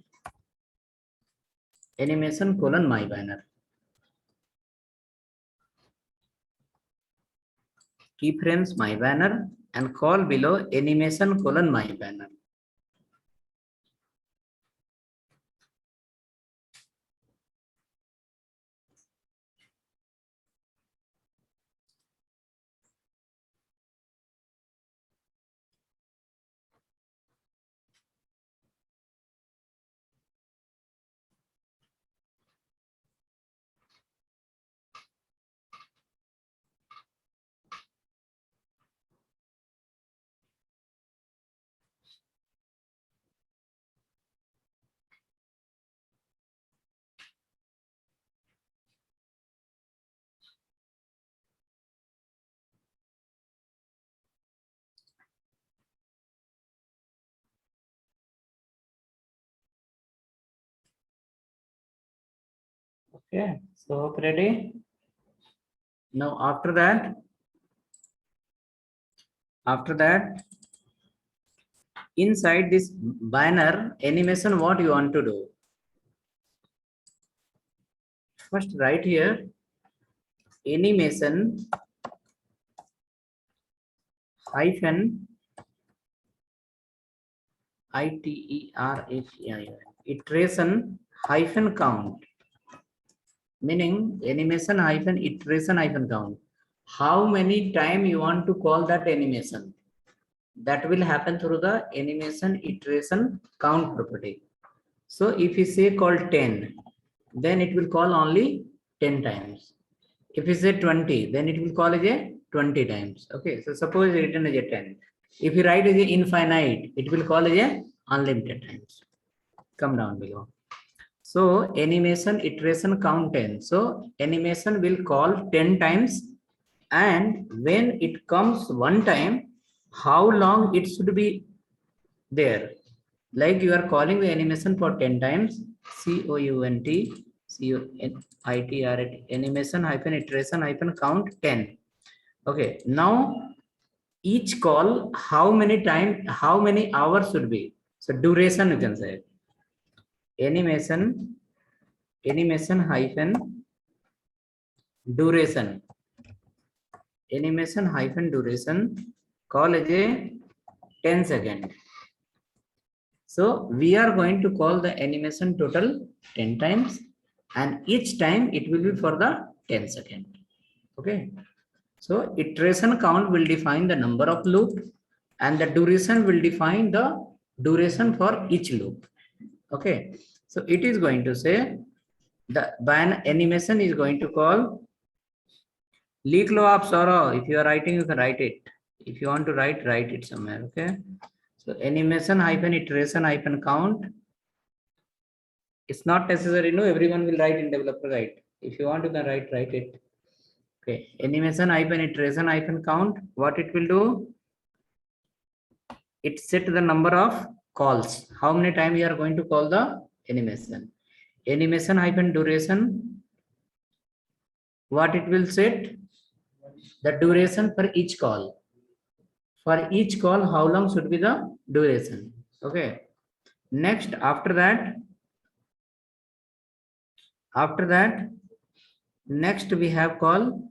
Animation : my banner. keyframes my banner and call below animation colon my banner. Okay, so ready? Now after that, inside this banner animation, what you want to do? First write here animation hyphen iteration hyphen count, meaning animation hyphen iteration hyphen count. How many time you want to call that animation? That will happen through the animation iteration count property. So if you say call 10, then it will call only 10 times. If you say 20, then it will call as a 20 times. Okay, so suppose written as a 10. If you write as a infinite, it will call as a unlimited times. Come down below. So animation iteration count 10. So animation will call 10 times, and when it comes one time, how long it should be there? Like you are calling the animation for 10 times, COUNT animation hyphen iteration hyphen count 10. Okay, now each call, how many hours should be? So duration you can say animation hyphen duration, animation hyphen duration call as a 10 second. So we are going to call the animation total 10 times, and each time it will be for the 10 second. Okay. So iteration count will define the number of loop, and the duration will define the duration for each loop. Okay. So it is going to say the animation is going to call Liख लो आप Saurabh. If you are writing, you can write it. If you want to write it somewhere. Okay. So animation hyphen iteration hyphen count. It's not necessary. No, everyone will write in developer write. If you want, you can write it. Okay. Animation hyphen iteration hyphen count. What it will do? It set the number of calls. How many times you are going to call the animation? Animation hyphen duration. What it will set? The duration for each call. For each call, how long should be the duration? Okay. Next, after that, next we have call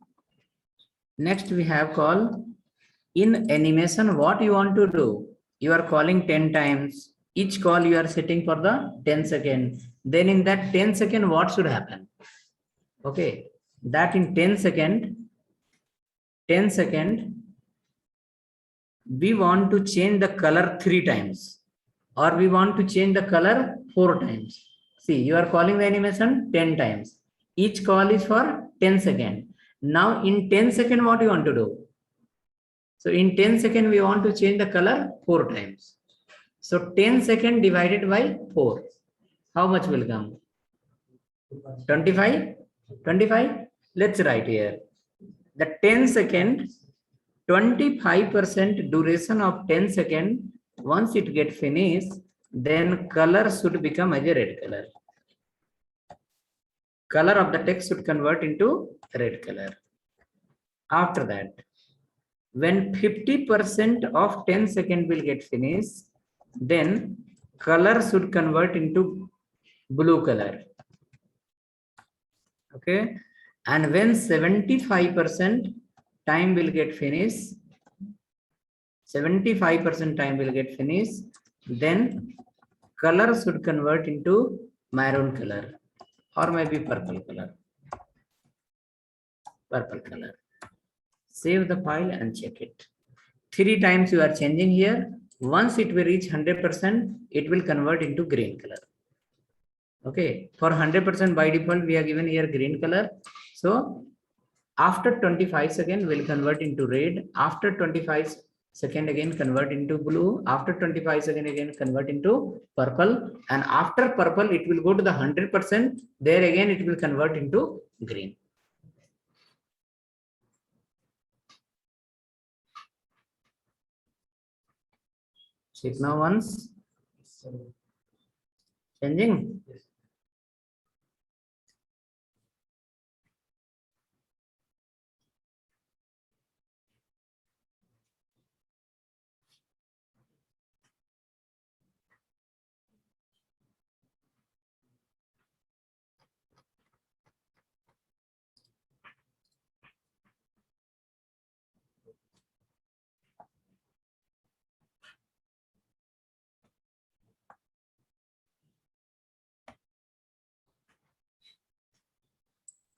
in animation. What you want to do? You are calling 10 times. Each call you are setting for the 10 seconds. Then in that 10 second, what should happen? Okay, that in 10 second, we want to change the color 3 times, or we want to change the color 4 times. See, you are calling the animation 10 times. Each call is for 10 seconds. Now in 10 seconds, what you want to do? So in 10 seconds, we want to change the color 4 times. So 10 seconds divided by 4. How much will come? 25? 25? Let's write here. The 10 second, 25% duration of 10 second. Once it gets finished, then color should become as a red color. Color of the text should convert into red color. After that, when 50% of 10 second will get finished, then color should convert into blue color. Okay. And when 75% time will get finished. 75% time will get finished. Then color should convert into maroon color or maybe purple color. Purple color. Save the file and check it. 3 times you are changing here. Once it will reach 100%, it will convert into green color. Okay, for 100% by default, we are given here green color. So after 25 seconds, we'll convert into red. After 25 seconds, again convert into blue. After 25 seconds, again convert into purple. And after purple, it will go to the 100%. There again, it will convert into green. Check now once. Changing.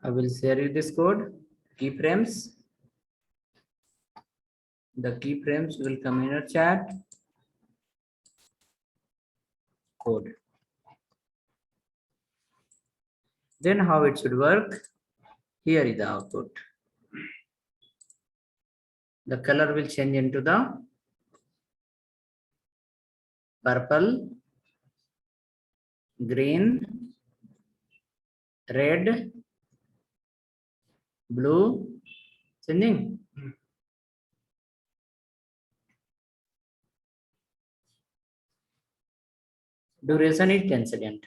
I will share you this code, keyframes. The keyframes will come in your chat. Code. Then how it should work? Here is the output. The color will change into the purple, green, red, blue, changing. Duration is 10 seconds.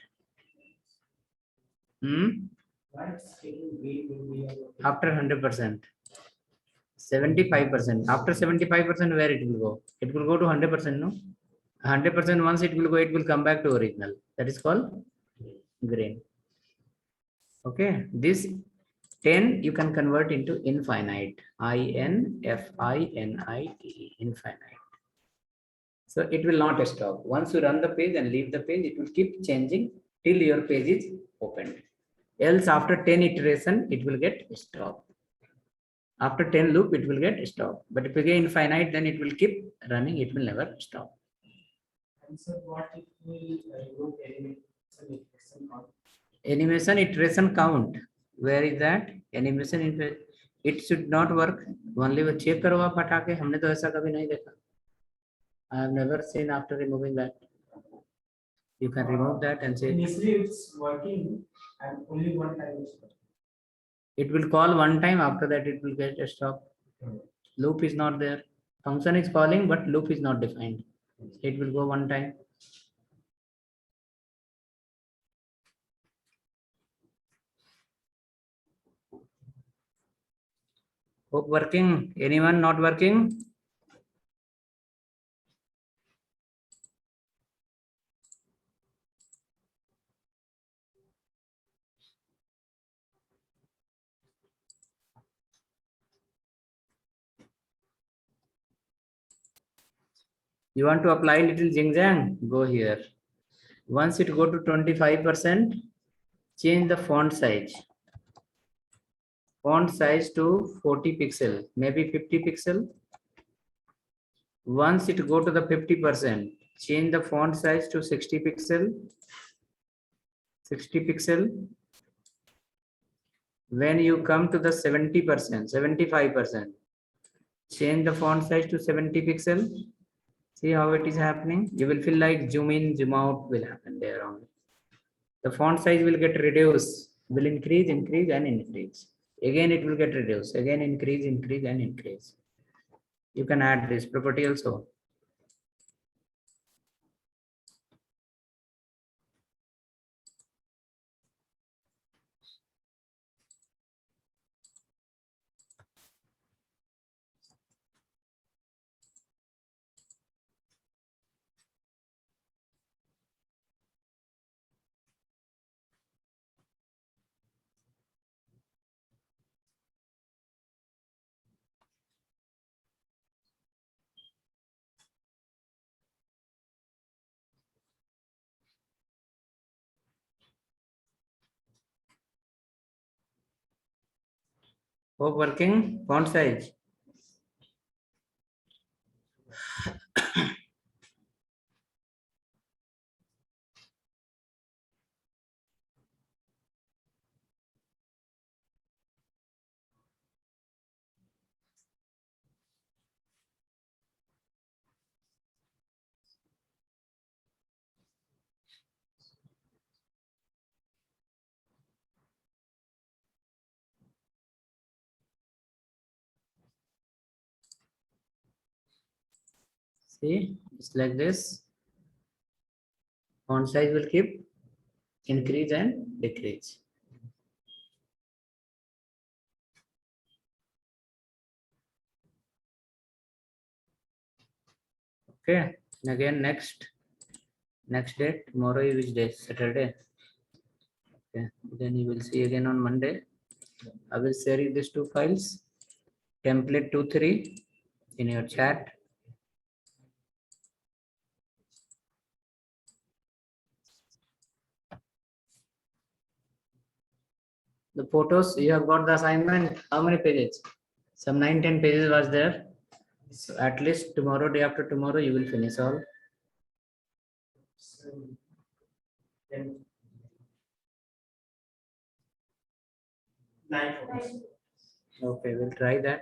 After 100%. 75%. After 75%, where it will go? It will go to 100%, no? 100% once it will go, it will come back to original. That is called green. Okay, this 10 you can convert into infinite. INFINITE, infinite. So it will not stop. Once you run the page and leave the page, it will keep changing till your page is opened. Else after 10 iteration, it will get stopped. After 10 loop, it will get stopped. But if you get infinite, then it will keep running. It will never stop. And so what if we remove animation count? Animation iteration count. Where is that? Animation iteration. It should not work. Only वो check करो आप हटा के. हमने तो ऐसा कभी नहीं देखा. I have never seen after removing that. You can remove that and say. Initially it's working and only one time it's working. It will call one time. After that, it will get stopped. Loop is not there. Function is calling, but loop is not defined. It will go one time. Hope working. Anyone not working? You want to apply little jing-jang? Go here. Once it go to 25%, change the font size. Font size to 40 pixel, maybe 50 pixel. Once it go to the 50%, change the font size to 60 pixel. 60 pixel. When you come to the 70%, 75%, change the font size to 70 pixel. See how it is happening? You will feel like zoom in, zoom out will happen there only. The font size will get reduced, will increase, increase, and increase. Again, it will get reduced. Again, increase, increase, and increase. You can add this property also. Hope working. Font size. See, it's like this. Font size will keep increase and decrease. Okay. And again, next day, tomorrow is which day? Saturday. Okay. Then you will see again on Monday. I will share you these two files. Template 2.3 in your chat. The photos, you have got the assignment. How many pages? Some 9-10 pages was there. So at least tomorrow, day after tomorrow, you will finish all. So, then 9 photos. Okay, we'll try that.